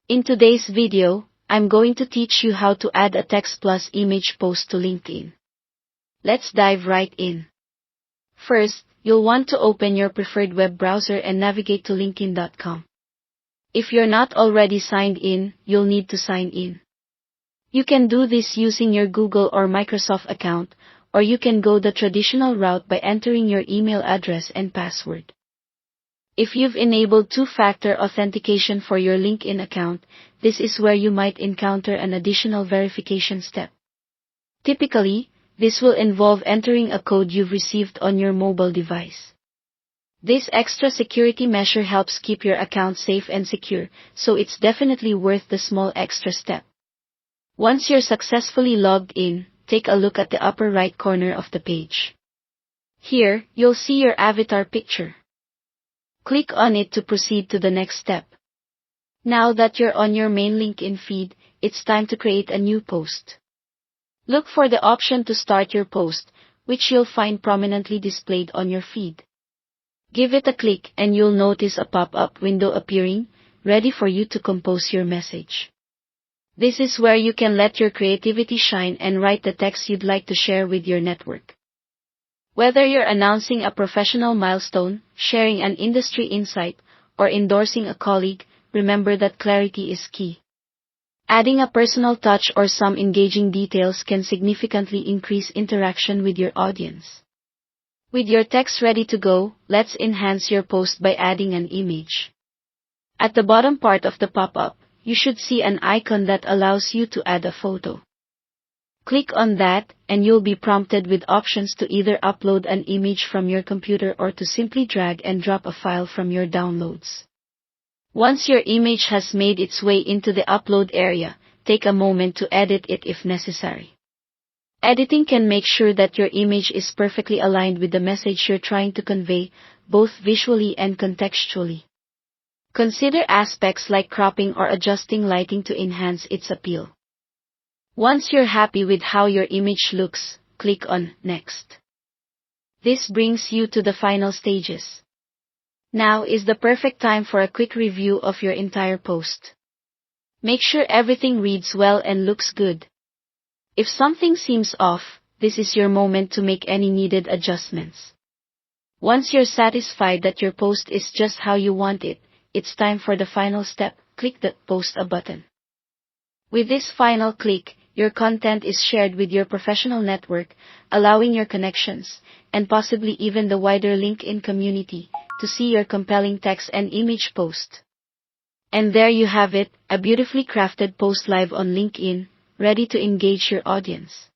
In today's video, I'm going to teach you how to add a text plus image post to LinkedIn. Let's dive right in. First, you'll want to open your preferred web browser and navigate to linkedin.com. If you're not already signed in, you'll need to sign in. You can do this using your Google or Microsoft account, or you can go the traditional route by entering your email address and password. If you've enabled two-factor authentication for your LinkedIn account, this is where you might encounter an additional verification step. Typically, this will involve entering a code you've received on your mobile device. This extra security measure helps keep your account safe and secure, so it's definitely worth the small extra step. Once you're successfully logged in, take a look at the upper right corner of the page. Here, you'll see your avatar picture. Click on it to proceed to the next step. Now that you're on your main LinkedIn feed, it's time to create a new post. Look for the option to start your post, which you'll find prominently displayed on your feed. Give it a click and you'll notice a pop-up window appearing, ready for you to compose your message. This is where you can let your creativity shine and write the text you'd like to share with your network. Whether you're announcing a professional milestone, sharing an industry insight, or endorsing a colleague, remember that clarity is key. Adding a personal touch or some engaging details can significantly increase interaction with your audience. With your text ready to go, let's enhance your post by adding an image. At the bottom part of the pop-up, you should see an icon that allows you to add a photo. Click on that, and you'll be prompted with options to either upload an image from your computer or to simply drag and drop a file from your downloads. Once your image has made its way into the upload area, take a moment to edit it if necessary. Editing can make sure that your image is perfectly aligned with the message you're trying to convey, both visually and contextually. Consider aspects like cropping or adjusting lighting to enhance its appeal. Once you're happy with how your image looks, click on Next. This brings you to the final stages. Now is the perfect time for a quick review of your entire post. Make sure everything reads well and looks good. If something seems off, this is your moment to make any needed adjustments. Once you're satisfied that your post is just how you want it, it's time for the final step, click the Post a button. With this final click, your content is shared with your professional network, allowing your connections, and possibly even the wider LinkedIn community, to see your compelling text and image post. And there you have it, a beautifully crafted post live on LinkedIn, ready to engage your audience.